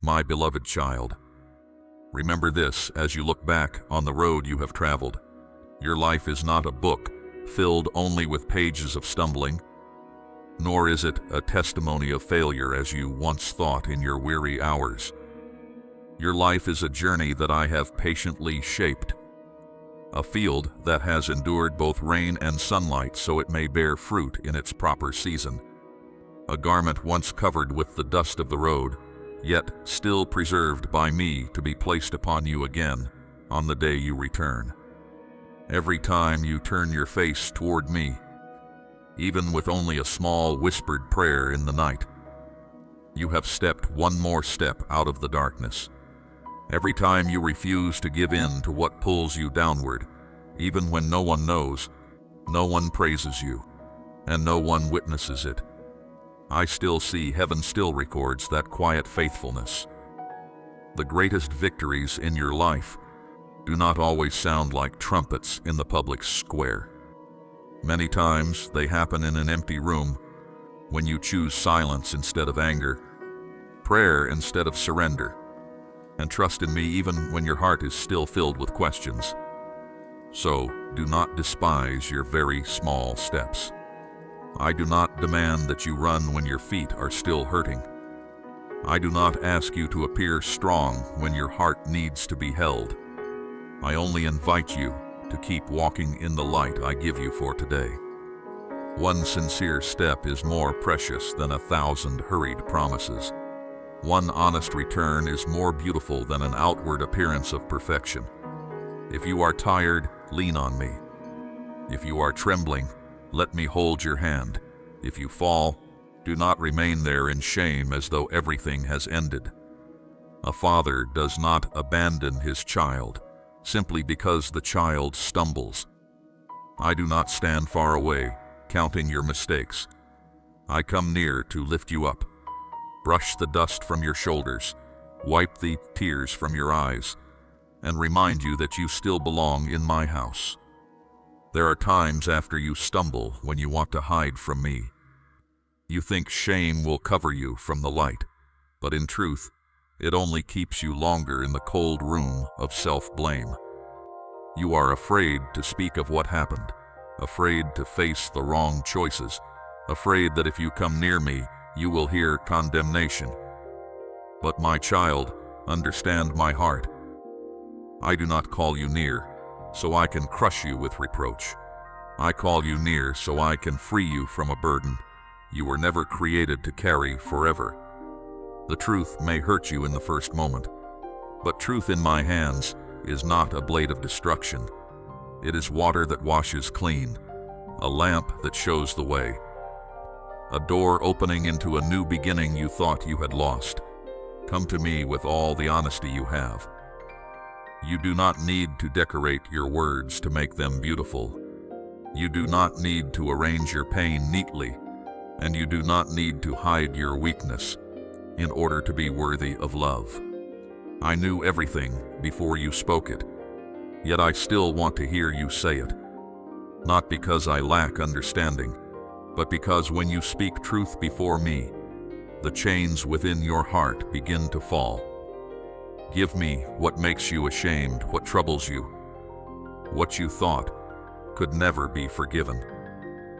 My beloved child, remember this as you look back on the road you have traveled. Your life is not a book filled only with pages of stumbling, nor is it a testimony of failure as you once thought in your weary hours. Your life is a journey that I have patiently shaped, a field that has endured both rain and sunlight so it may bear fruit in its proper season, a garment once covered with the dust of the road, yet still preserved by me to be placed upon you again on the day you return. Every time you turn your face toward me, even with only a small whispered prayer in the night, you have stepped one more step out of the darkness. Every time you refuse to give in to what pulls you downward, even when no one knows, no one praises you, and no one witnesses it, I still see heaven still records that quiet faithfulness. The greatest victories in your life do not always sound like trumpets in the public square. Many times they happen in an empty room, when you choose silence instead of anger, prayer instead of surrender, and trust in me even when your heart is still filled with questions. So, do not despise your very small steps. I do not demand that you run when your feet are still hurting. I do not ask you to appear strong when your heart needs to be held. I only invite you to keep walking in the light I give you for today. One sincere step is more precious than 1,000 hurried promises. One honest return is more beautiful than an outward appearance of perfection. If you are tired, lean on me. If you are trembling, let me hold your hand. If you fall, do not remain there in shame as though everything has ended. A father does not abandon his child simply because the child stumbles. I do not stand far away, counting your mistakes. I come near to lift you up, brush the dust from your shoulders, wipe the tears from your eyes, and remind you that you still belong in my house. There are times after you stumble when you want to hide from me. You think shame will cover you from the light, but in truth, it only keeps you longer in the cold room of self-blame. You are afraid to speak of what happened, afraid to face the wrong choices, afraid that if you come near me, you will hear condemnation. But my child, understand my heart. I do not call you near, so I can crush you with reproach. I call you near so I can free you from a burden you were never created to carry forever. The truth may hurt you in the first moment, but truth in my hands is not a blade of destruction. It is water that washes clean, a lamp that shows the way, a door opening into a new beginning you thought you had lost. Come to me with all the honesty you have. You do not need to decorate your words to make them beautiful. You do not need to arrange your pain neatly, and you do not need to hide your weakness in order to be worthy of love. I knew everything before you spoke it, yet I still want to hear you say it. Not because I lack understanding, but because when you speak truth before me, the chains within your heart begin to fall. Give me what makes you ashamed, what troubles you, what you thought could never be forgiven.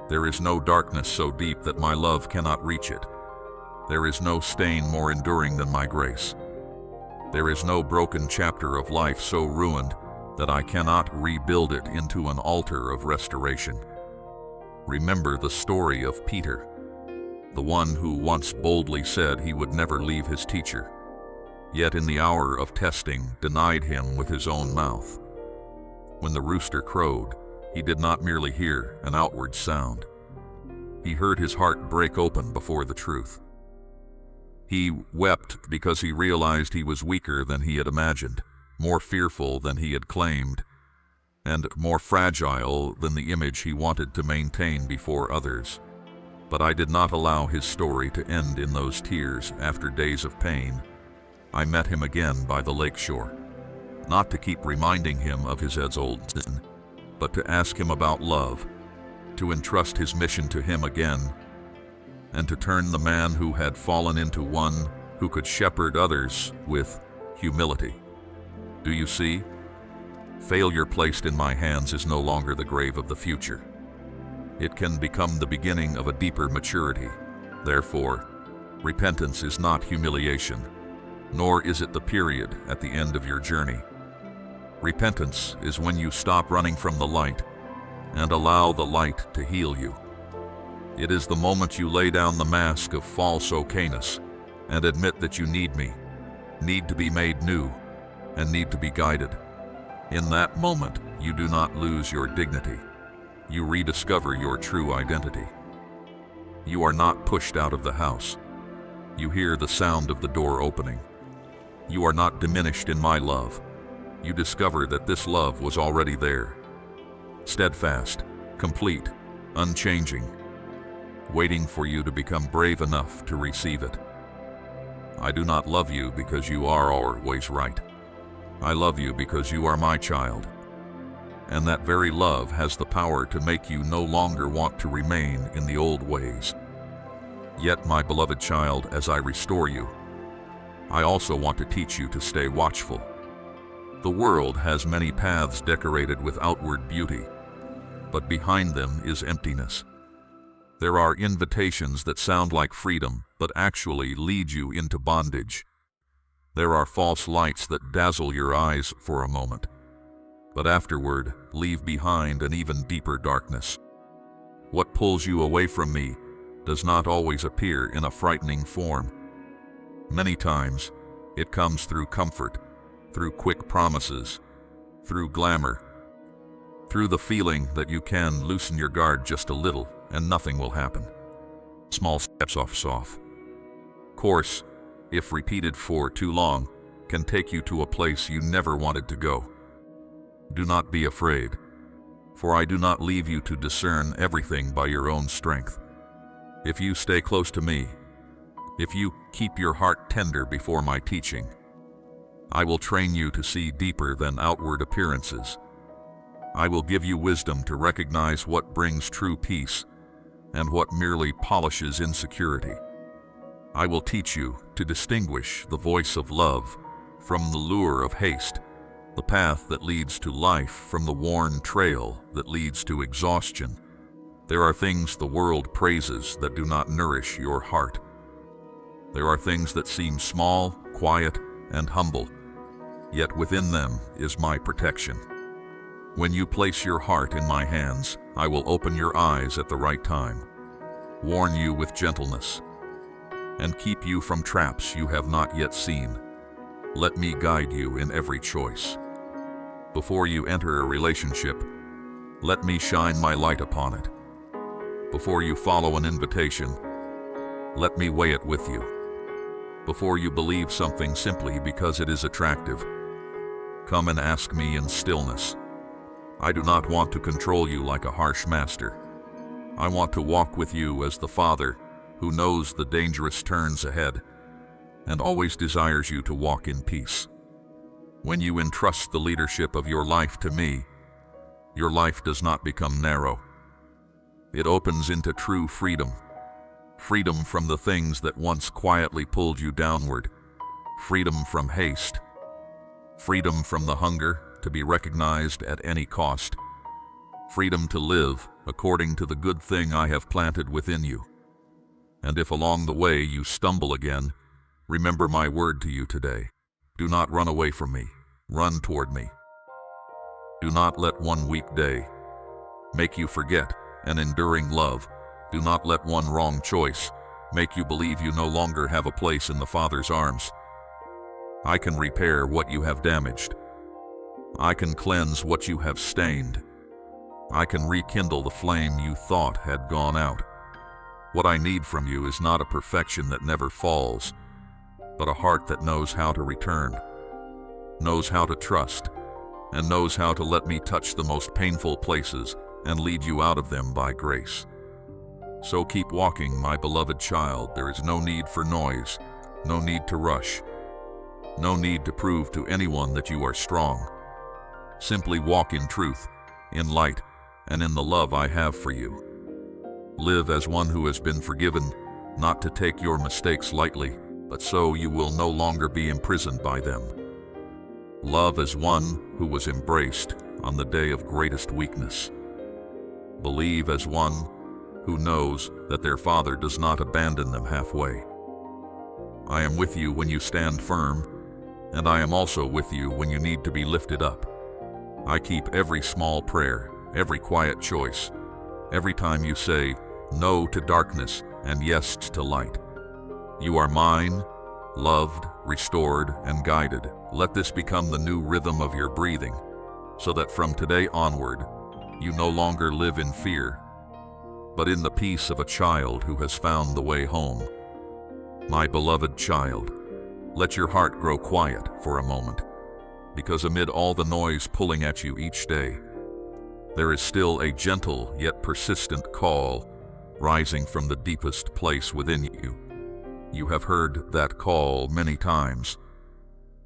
There is no darkness so deep that my love cannot reach it. There is no stain more enduring than my grace. There is no broken chapter of life so ruined that I cannot rebuild it into an altar of restoration. Remember the story of Peter, the one who once boldly said he would never leave his teacher, yet in the hour of testing denied him with his own mouth. When the rooster crowed, he did not merely hear an outward sound. He heard his heart break open before the truth. He wept because he realized he was weaker than he had imagined, more fearful than he had claimed, and more fragile than the image he wanted to maintain before others. But I did not allow his story to end in those tears. After days of pain, I met him again by the lakeshore, not to keep reminding him of his old sin, but to ask him about love, to entrust his mission to him again, and to turn the man who had fallen into one who could shepherd others with humility. Do you see? Failure placed in my hands is no longer the grave of the future. It can become the beginning of a deeper maturity. Therefore, repentance is not humiliation, nor is it the period at the end of your journey. Repentance is when you stop running from the light and allow the light to heal you. It is the moment you lay down the mask of false okayness and admit that you need me, need to be made new, and need to be guided. In that moment, you do not lose your dignity. You rediscover your true identity. You are not pushed out of the house. You hear the sound of the door opening. You are not diminished in my love. You discover that this love was already there. Steadfast, complete, unchanging, waiting for you to become brave enough to receive it. I do not love you because you are always right. I love you because you are my child. And that very love has the power to make you no longer want to remain in the old ways. Yet, my beloved child, as I restore you, I also want to teach you to stay watchful. The world has many paths decorated with outward beauty, but behind them is emptiness. There are invitations that sound like freedom, but actually lead you into bondage. There are false lights that dazzle your eyes for a moment, but afterward leave behind an even deeper darkness. What pulls you away from me does not always appear in a frightening form. Many times, it comes through comfort, through quick promises, through glamour, through the feeling that you can loosen your guard just a little and nothing will happen. Small steps off. Course, if repeated for too long, can take you to a place you never wanted to go. Do not be afraid, for I do not leave you to discern everything by your own strength. If you stay close to me, if you keep your heart tender before my teaching, I will train you to see deeper than outward appearances. I will give you wisdom to recognize what brings true peace and what merely polishes insecurity. I will teach you to distinguish the voice of love from the lure of haste, the path that leads to life from the worn trail that leads to exhaustion. There are things the world praises that do not nourish your heart. There are things that seem small, quiet, and humble, yet within them is my protection. When you place your heart in my hands, I will open your eyes at the right time, warn you with gentleness, and keep you from traps you have not yet seen. Let me guide you in every choice. Before you enter a relationship, let me shine my light upon it. Before you follow an invitation, let me weigh it with you. Before you believe something simply because it is attractive, come and ask me in stillness. I do not want to control you like a harsh master. I want to walk with you as the Father who knows the dangerous turns ahead and always desires you to walk in peace. When you entrust the leadership of your life to me, your life does not become narrow. It opens into true freedom. Freedom from the things that once quietly pulled you downward. Freedom from haste. Freedom from the hunger to be recognized at any cost. Freedom to live according to the good thing I have planted within you. And if along the way you stumble again, remember my word to you today. Do not run away from me. Run toward me. Do not let one weak day make you forget an enduring love. Do not let one wrong choice make you believe you no longer have a place in the Father's arms. I can repair what you have damaged. I can cleanse what you have stained. I can rekindle the flame you thought had gone out. What I need from you is not a perfection that never falls, but a heart that knows how to return, knows how to trust, and knows how to let me touch the most painful places and lead you out of them by grace. So keep walking, my beloved child. There is no need for noise, no need to rush, no need to prove to anyone that you are strong. Simply walk in truth, in light, and in the love I have for you. Live as one who has been forgiven, not to take your mistakes lightly, but so you will no longer be imprisoned by them. Love as one who was embraced on the day of greatest weakness. Believe as one who knows that their Father does not abandon them halfway. I am with you when you stand firm, and I am also with you when you need to be lifted up. I keep every small prayer, every quiet choice, every time you say no to darkness and yes to light. You are mine, loved, restored, and guided. Let this become the new rhythm of your breathing, so that from today onward, you no longer live in fear, but in the peace of a child who has found the way home. My beloved child, let your heart grow quiet for a moment, because amid all the noise pulling at you each day, there is still a gentle yet persistent call rising from the deepest place within you. You have heard that call many times,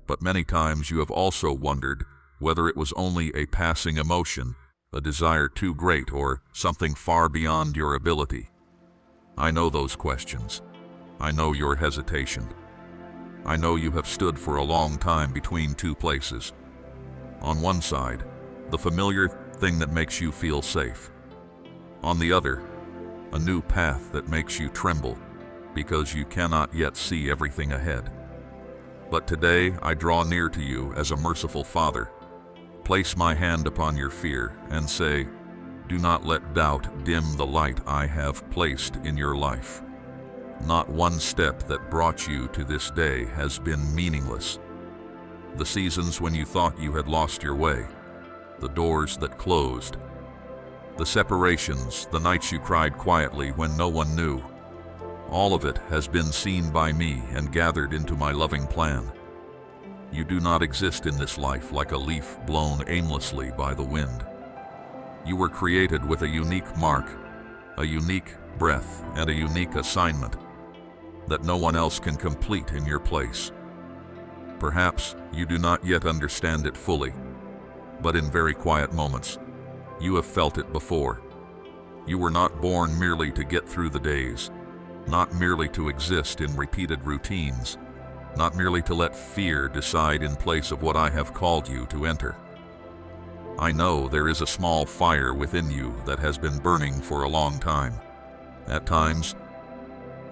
but many times you have also wondered whether it was only a passing emotion, a desire too great, or something far beyond your ability. I know those questions. I know your hesitation. I know you have stood for a long time between two places. On one side, the familiar thing that makes you feel safe. On the other, a new path that makes you tremble because you cannot yet see everything ahead. But today I draw near to you as a merciful Father, place my hand upon your fear, and say, do not let doubt dim the light I have placed in your life. Not one step that brought you to this day has been meaningless. The seasons when you thought you had lost your way, the doors that closed, the separations, the nights you cried quietly when no one knew, all of it has been seen by me and gathered into my loving plan. You do not exist in this life like a leaf blown aimlessly by the wind. You were created with a unique mark, a unique breath, and a unique assignment that no one else can complete in your place. Perhaps you do not yet understand it fully, but in very quiet moments, you have felt it before. You were not born merely to get through the days, not merely to exist in repeated routines, not merely to let fear decide in place of what I have called you to enter. I know there is a small fire within you that has been burning for a long time. At times,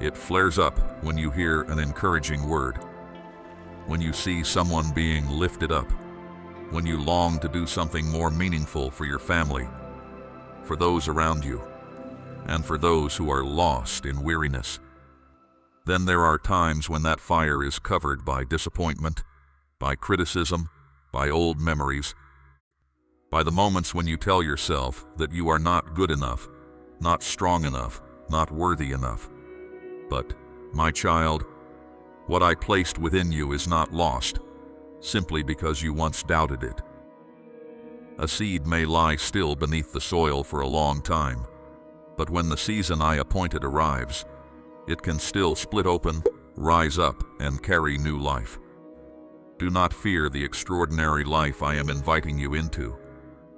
it flares up when you hear an encouraging word, when you see someone being lifted up, when you long to do something more meaningful for your family, for those around you, and for those who are lost in weariness. Then there are times when that fire is covered by disappointment, by criticism, by old memories, by the moments when you tell yourself that you are not good enough, not strong enough, not worthy enough. But, my child, what I placed within you is not lost, simply because you once doubted it. A seed may lie still beneath the soil for a long time, but when the season I appointed arrives, it can still split open, rise up, and carry new life. Do not fear the extraordinary life I am inviting you into,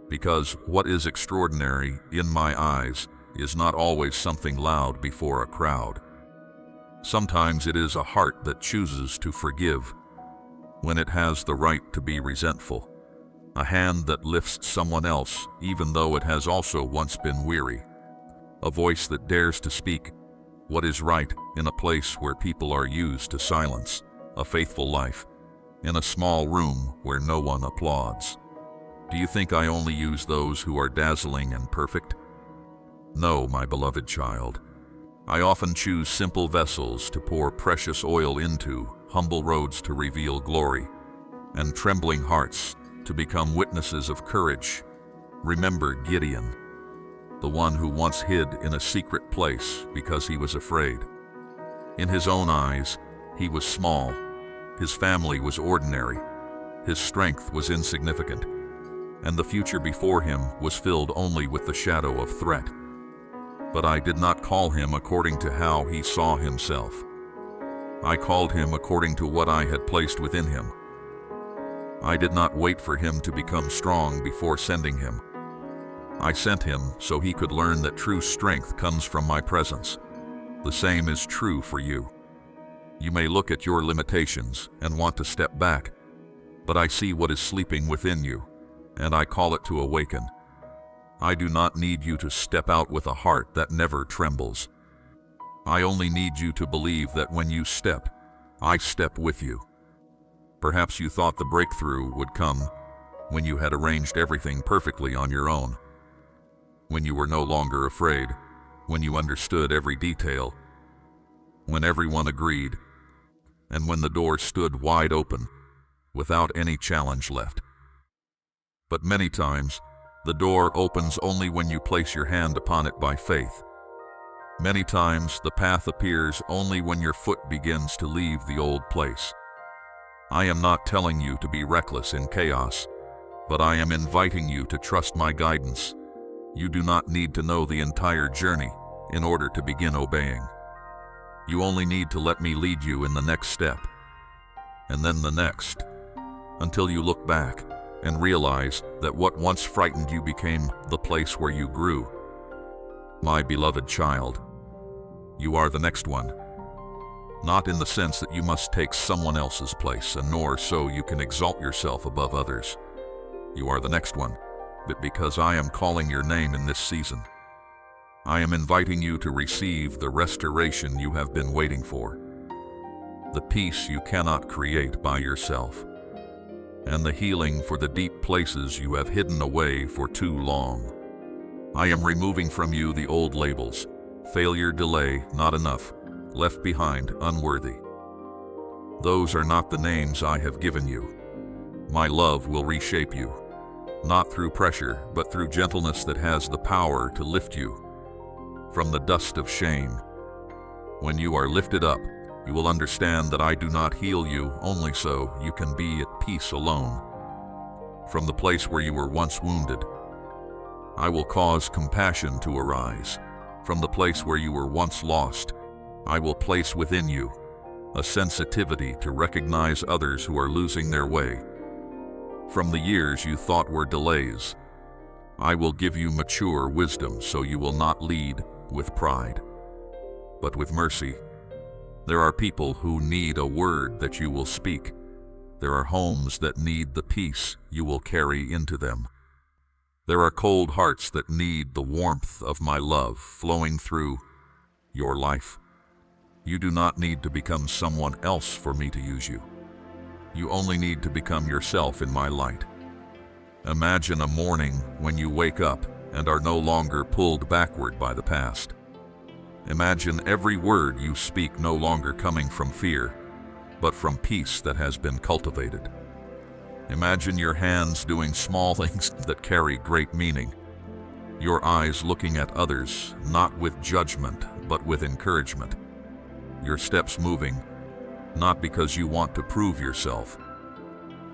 because what is extraordinary in my eyes is not always something loud before a crowd. Sometimes it is a heart that chooses to forgive when it has the right to be resentful, a hand that lifts someone else even though it has also once been weary, a voice that dares to speak what is right in a place where people are used to silence, a faithful life in a small room where no one applauds. Do you think I only use those who are dazzling and perfect? No, my beloved child. I often choose simple vessels to pour precious oil into, humble roads to reveal glory, and trembling hearts to become witnesses of courage. Remember Gideon, the one who once hid in a secret place because he was afraid. In his own eyes, he was small, his family was ordinary, his strength was insignificant, and the future before him was filled only with the shadow of threat. But I did not call him according to how he saw himself. I called him according to what I had placed within him. I did not wait for him to become strong before sending him. I sent him so he could learn that true strength comes from my presence. The same is true for you. You may look at your limitations and want to step back, but I see what is sleeping within you, and I call it to awaken. I do not need you to step out with a heart that never trembles. I only need you to believe that when you step, I step with you. Perhaps you thought the breakthrough would come when you had arranged everything perfectly on your own, when you were no longer afraid, when you understood every detail, when everyone agreed, and when the door stood wide open without any challenge left. But many times, the door opens only when you place your hand upon it by faith. Many times, the path appears only when your foot begins to leave the old place. I am not telling you to be reckless in chaos, but I am inviting you to trust my guidance. You do not need to know the entire journey in order to begin obeying. You only need to let me lead you in the next step, and then the next, until you look back and realize that what once frightened you became the place where you grew. My beloved child, you are the next one. Not in the sense that you must take someone else's place, and nor so you can exalt yourself above others. You are the next one, but because I am calling your name in this season. I am inviting you to receive the restoration you have been waiting for, the peace you cannot create by yourself, and the healing for the deep places you have hidden away for too long. I am removing from you the old labels: failure, delay, not enough, left behind, unworthy. Those are not the names I have given you. My love will reshape you, not through pressure, but through gentleness that has the power to lift you from the dust of shame. When you are lifted up, you will understand that I do not heal you only so you can be at peace alone. From the place where you were once wounded, I will cause compassion to arise. From the place where you were once lost, I will place within you a sensitivity to recognize others who are losing their way. From the years you thought were delays, I will give you mature wisdom so you will not lead with pride, but with mercy. There are people who need a word that you will speak. There are homes that need the peace you will carry into them. There are cold hearts that need the warmth of my love flowing through your life. You do not need to become someone else for me to use you. You only need to become yourself in my light. Imagine a morning when you wake up and are no longer pulled backward by the past. Imagine every word you speak no longer coming from fear, but from peace that has been cultivated. Imagine your hands doing small things that carry great meaning. Your eyes looking at others, not with judgment, but with encouragement. Your steps moving, not because you want to prove yourself,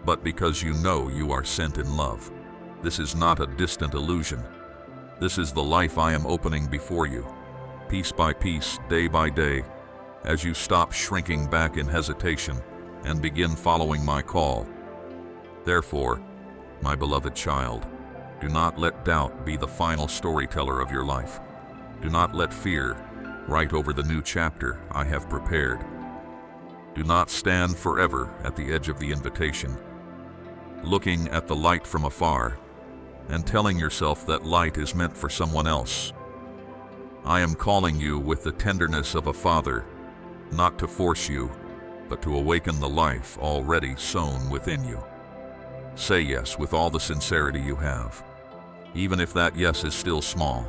but because you know you are sent in love. This is not a distant illusion. This is the life I am opening before you, piece by piece, day by day, as you stop shrinking back in hesitation and begin following my call. Therefore, my beloved child, do not let doubt be the final storyteller of your life. Do not let fear write over the new chapter I have prepared. Do not stand forever at the edge of the invitation, looking at the light from afar and telling yourself that light is meant for someone else. I am calling you with the tenderness of a father, not to force you, but to awaken the life already sown within you. Say yes with all the sincerity you have, even if that yes is still small,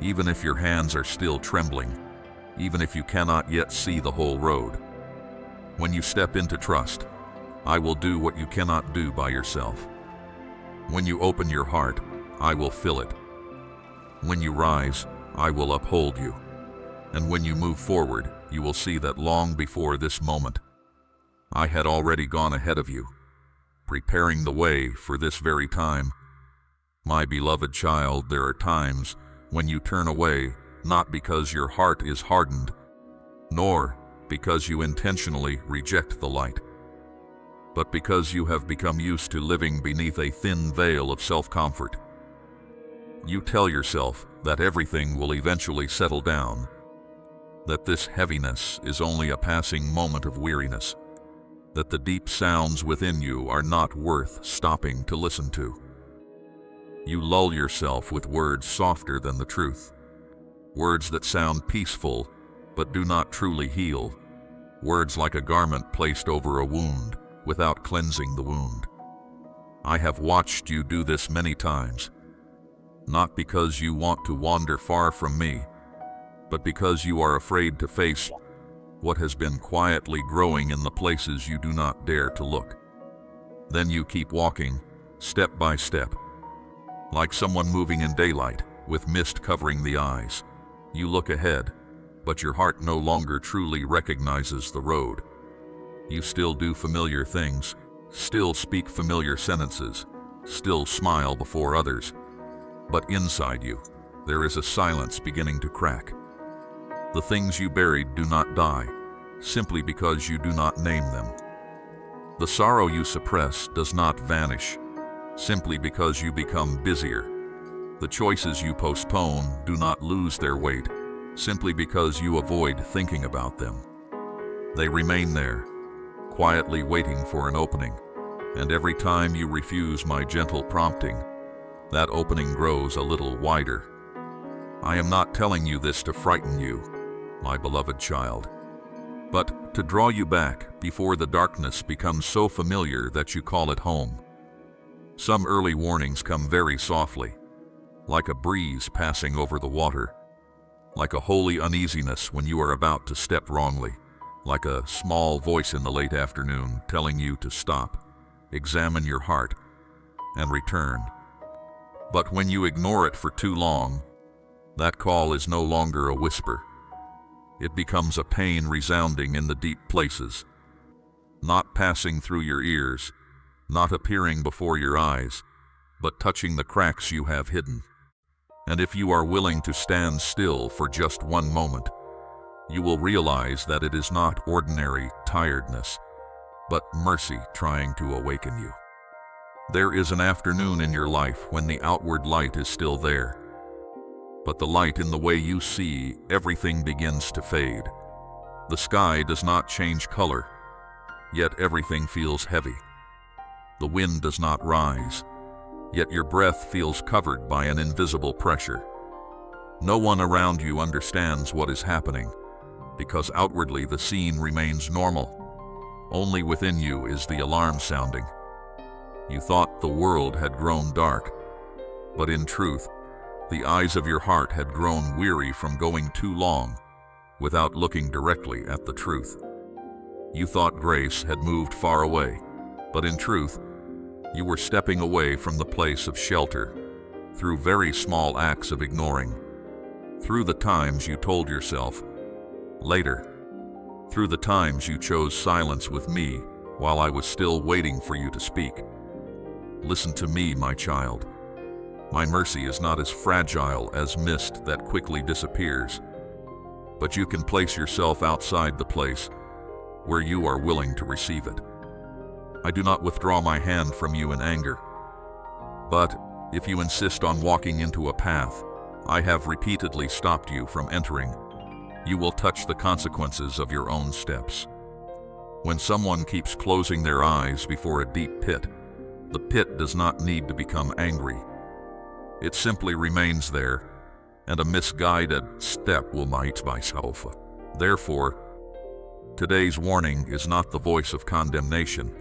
even if your hands are still trembling, even if you cannot yet see the whole road. When you step into trust, I will do what you cannot do by yourself. When you open your heart, I will fill it. When you rise, I will uphold you. And when you move forward, you will see that long before this moment, I had already gone ahead of you, preparing the way for this very time. My beloved child, there are times when you turn away, not because your heart is hardened, nor because you intentionally reject the light, but because you have become used to living beneath a thin veil of self-comfort. You tell yourself that everything will eventually settle down, that this heaviness is only a passing moment of weariness, that the deep sounds within you are not worth stopping to listen to. You lull yourself with words softer than the truth, words that sound peaceful but do not truly heal, words like a garment placed over a wound without cleansing the wound. I have watched you do this many times, not because you want to wander far from me, but because you are afraid to face what has been quietly growing in the places you do not dare to look. Then you keep walking, step by step, like someone moving in daylight, with mist covering the eyes. You look ahead, but your heart no longer truly recognizes the road. You still do familiar things, still speak familiar sentences, still smile before others, but inside you, there is a silence beginning to crack. The things you buried do not die, simply because you do not name them. The sorrow you suppress does not vanish, simply because you become busier. The choices you postpone do not lose their weight, simply because you avoid thinking about them. They remain there, quietly waiting for an opening, and every time you refuse my gentle prompting, that opening grows a little wider. I am not telling you this to frighten you, my beloved child, but to draw you back before the darkness becomes so familiar that you call it home. Some early warnings come very softly, like a breeze passing over the water, like a holy uneasiness when you are about to step wrongly, like a small voice in the late afternoon telling you to stop, examine your heart, and return. But when you ignore it for too long, that call is no longer a whisper. It becomes a pain resounding in the deep places, not passing through your ears, not appearing before your eyes, but touching the cracks you have hidden. And if you are willing to stand still for just one moment, you will realize that it is not ordinary tiredness, but mercy trying to awaken you. There is an afternoon in your life when the outward light is still there, but the light in the way you see everything begins to fade. The sky does not change color, yet everything feels heavy. The wind does not rise, yet your breath feels covered by an invisible pressure. No one around you understands what is happening, because outwardly the scene remains normal. Only within you is the alarm sounding. You thought the world had grown dark, but in truth, the eyes of your heart had grown weary from going too long without looking directly at the truth. You thought grace had moved far away, but in truth, you were stepping away from the place of shelter through very small acts of ignoring, through the times you told yourself, later, through the times you chose silence with me while I was still waiting for you to speak. Listen to me, my child. My mercy is not as fragile as mist that quickly disappears, but you can place yourself outside the place where you are willing to receive it. I do not withdraw my hand from you in anger, but if you insist on walking into a path I have repeatedly stopped you from entering, you will touch the consequences of your own steps. When someone keeps closing their eyes before a deep pit, the pit does not need to become angry. It simply remains there, and a misguided step will might myself. Therefore, today's warning is not the voice of condemnation,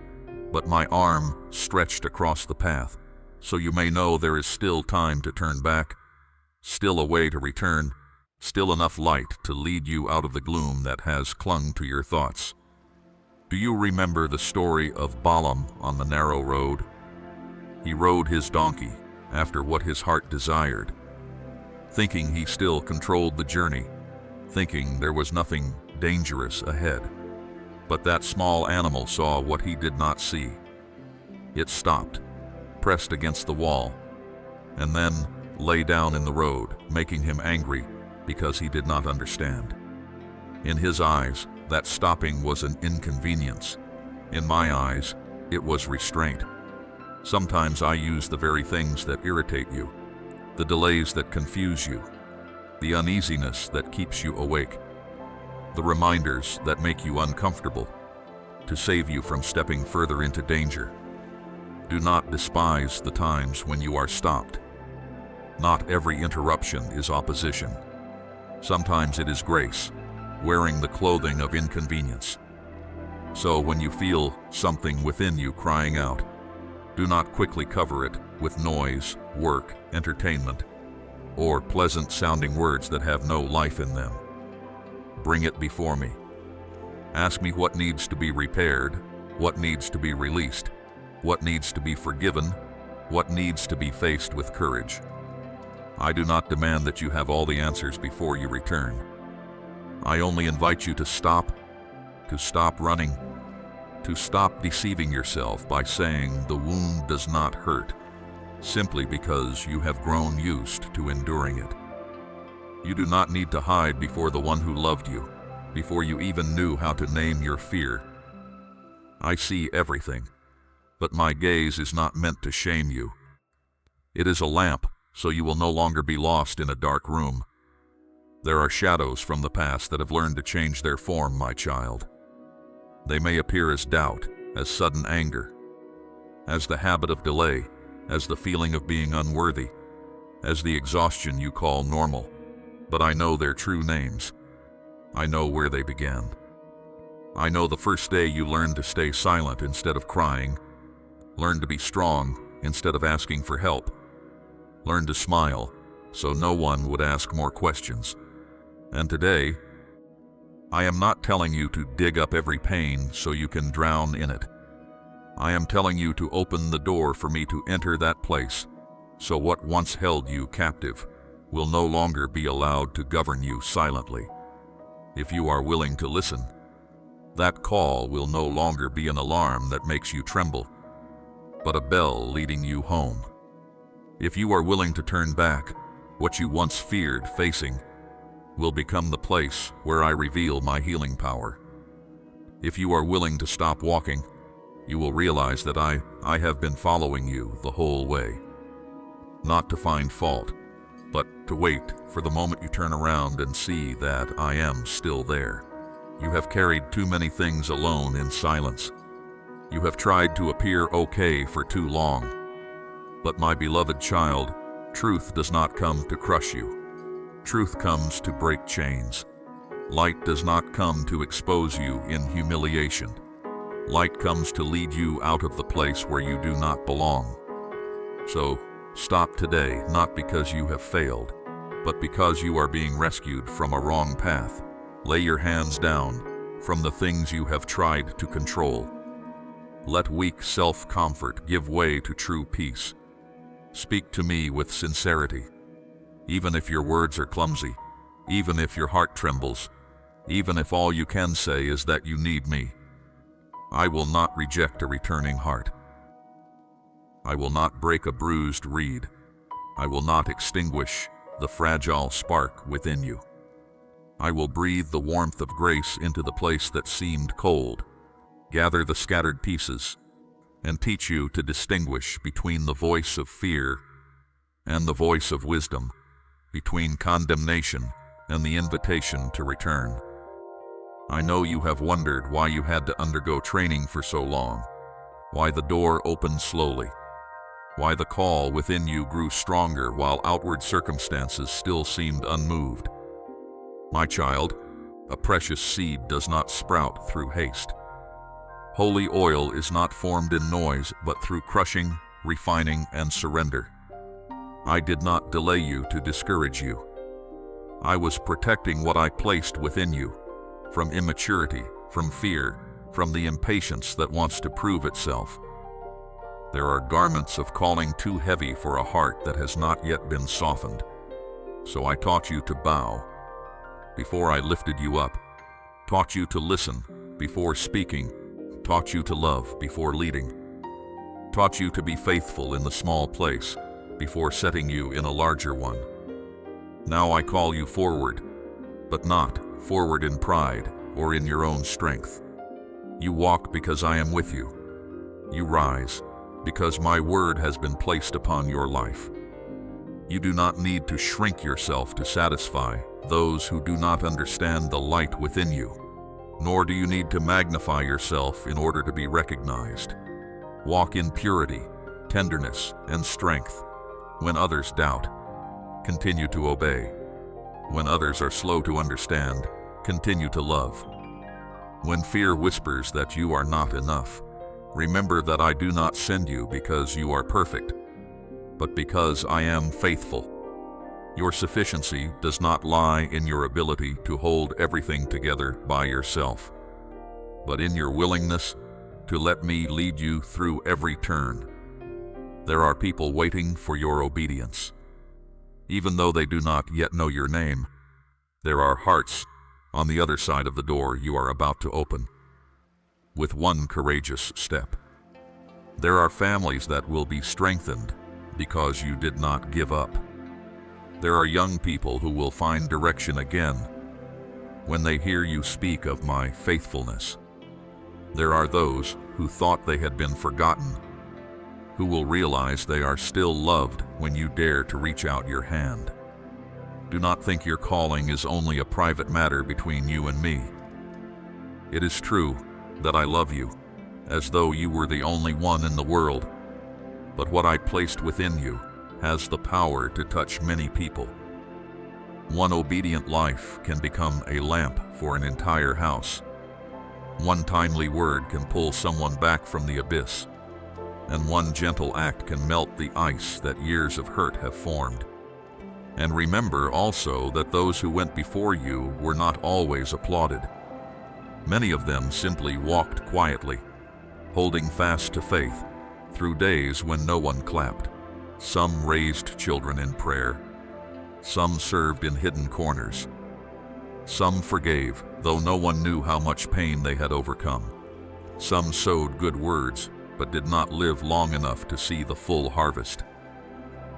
but my arm stretched across the path, so you may know there is still time to turn back, still a way to return, still enough light to lead you out of the gloom that has clung to your thoughts. Do you remember the story of Balaam on the narrow road? He rode his donkey after what his heart desired, thinking he still controlled the journey, thinking there was nothing dangerous ahead. But that small animal saw what he did not see. It stopped, pressed against the wall, and then lay down in the road, making him angry because he did not understand. In his eyes, that stopping was an inconvenience. In my eyes, it was restraint. Sometimes I use the very things that irritate you, the delays that confuse you, the uneasiness that keeps you awake, the reminders that make you uncomfortable, to save you from stepping further into danger. Do not despise the times when you are stopped. Not every interruption is opposition. Sometimes it is grace, wearing the clothing of inconvenience. So when you feel something within you crying out, do not quickly cover it with noise, work, entertainment, or pleasant-sounding words that have no life in them. Bring it before me. Ask me what needs to be repaired, what needs to be released, what needs to be forgiven, what needs to be faced with courage. I do not demand that you have all the answers before you return. I only invite you to stop running, to stop deceiving yourself by saying the wound does not hurt, simply because you have grown used to enduring it. You do not need to hide before the one who loved you, before you even knew how to name your fear. I see everything, but my gaze is not meant to shame you. It is a lamp, so you will no longer be lost in a dark room. There are shadows from the past that have learned to change their form, my child. They may appear as doubt, as sudden anger, as the habit of delay, as the feeling of being unworthy, as the exhaustion you call normal. But I know their true names. I know where they began. I know the first day you learned to stay silent instead of crying, learned to be strong instead of asking for help, learned to smile so no one would ask more questions. And today, I am not telling you to dig up every pain so you can drown in it. I am telling you to open the door for me to enter that place, so what once held you captive will no longer be allowed to govern you silently. If you are willing to listen, that call will no longer be an alarm that makes you tremble, but a bell leading you home. If you are willing to turn back, what you once feared facing will become the place where I reveal my healing power. If you are willing to stop walking, you will realize that I have been following you the whole way. Not to find fault, but to wait for the moment you turn around and see that I am still there. You have carried too many things alone in silence. You have tried to appear okay for too long. But my beloved child, truth does not come to crush you. Truth comes to break chains. Light does not come to expose you in humiliation. Light comes to lead you out of the place where you do not belong. So, stop today, not because you have failed, but because you are being rescued from a wrong path. Lay your hands down from the things you have tried to control. Let weak self-comfort give way to true peace. Speak to me with sincerity. Even if your words are clumsy, even if your heart trembles, even if all you can say is that you need me, I will not reject a returning heart. I will not break a bruised reed. I will not extinguish the fragile spark within you. I will breathe the warmth of grace into the place that seemed cold, gather the scattered pieces, and teach you to distinguish between the voice of fear and the voice of wisdom, between condemnation and the invitation to return. I know you have wondered why you had to undergo training for so long, why the door opened slowly, why the call within you grew stronger while outward circumstances still seemed unmoved. My child, a precious seed does not sprout through haste. Holy oil is not formed in noise, but through crushing, refining, and surrender. I did not delay you to discourage you. I was protecting what I placed within you, from immaturity, from fear, from the impatience that wants to prove itself. There are garments of calling too heavy for a heart that has not yet been softened. So I taught you to bow before I lifted you up, taught you to listen before speaking, taught you to love before leading, taught you to be faithful in the small place before setting you in a larger one. Now I call you forward, but not forward in pride or in your own strength. You walk because I am with you. You rise because my word has been placed upon your life. You do not need to shrink yourself to satisfy those who do not understand the light within you, nor do you need to magnify yourself in order to be recognized. Walk in purity, tenderness, and strength. When others doubt, continue to obey. When others are slow to understand, continue to love. When fear whispers that you are not enough, remember that I do not send you because you are perfect, but because I am faithful. Your sufficiency does not lie in your ability to hold everything together by yourself, but in your willingness to let me lead you through every turn. There are people waiting for your obedience. Even though they do not yet know your name, there are hearts on the other side of the door you are about to open. With one courageous step, there are families that will be strengthened because you did not give up. There are young people who will find direction again when they hear you speak of my faithfulness. There are those who thought they had been forgotten, who will realize they are still loved when you dare to reach out your hand. Do not think your calling is only a private matter between you and me. It is true that I love you, as though you were the only one in the world, but what I placed within you has the power to touch many people. One obedient life can become a lamp for an entire house. One timely word can pull someone back from the abyss, and one gentle act can melt the ice that years of hurt have formed. And remember also that those who went before you were not always applauded. Many of them simply walked quietly, holding fast to faith, through days when no one clapped. Some raised children in prayer. Some served in hidden corners. Some forgave, though no one knew how much pain they had overcome. Some sowed good words, but did not live long enough to see the full harvest.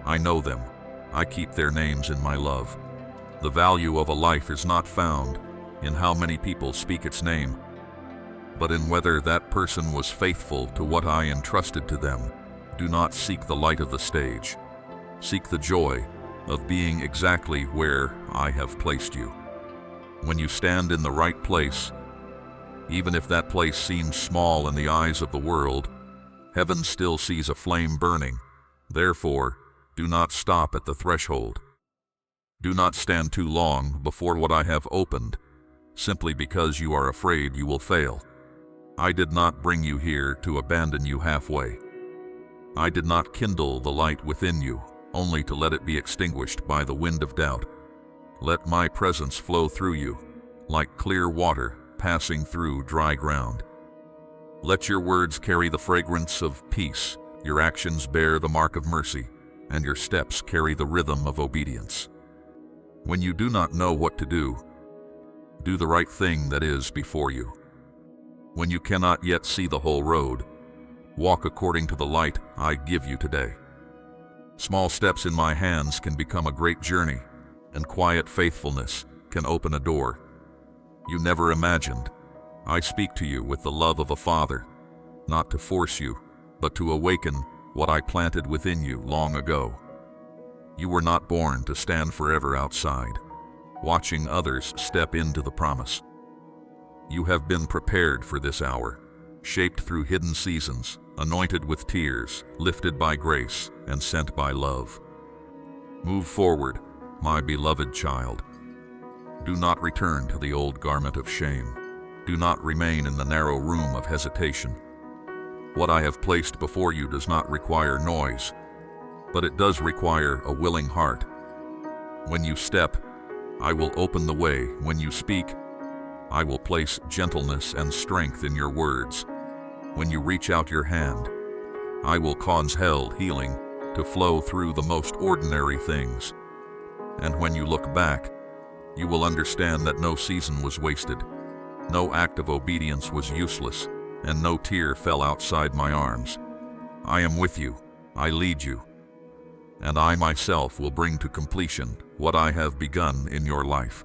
I know them. I keep their names in my love. The value of a life is not found in how many people speak its name, but in whether that person was faithful to what I entrusted to them. Do not seek the light of the stage. Seek the joy of being exactly where I have placed you. When you stand in the right place, even if that place seems small in the eyes of the world, heaven still sees a flame burning. Therefore, do not stop at the threshold. Do not stand too long before what I have opened, simply because you are afraid you will fail. I did not bring you here to abandon you halfway. I did not kindle the light within you, only to let it be extinguished by the wind of doubt. Let my presence flow through you, like clear water passing through dry ground. Let your words carry the fragrance of peace, your actions bear the mark of mercy, and your steps carry the rhythm of obedience. When you do not know what to do the right thing that is before you. When you cannot yet see the whole road, walk according to the light I give you today. Small steps in my hands can become a great journey, and quiet faithfulness can open a door you never imagined. I speak to you with the love of a father, not to force you, but to awaken what I planted within you long ago. You were not born to stand forever outside, watching others step into the promise. You have been prepared for this hour, shaped through hidden seasons, anointed with tears, lifted by grace, and sent by love. Move forward, my beloved child. Do not return to the old garment of shame. Do not remain in the narrow room of hesitation. What I have placed before you does not require noise, but it does require a willing heart. When you step, I will open the way. When you speak, I will place gentleness and strength in your words. When you reach out your hand, I will cause healing to flow through the most ordinary things. And when you look back, you will understand that no season was wasted, no act of obedience was useless, and no tear fell outside my arms. I am with you, I lead you, and I myself will bring to completion what I have begun in your life.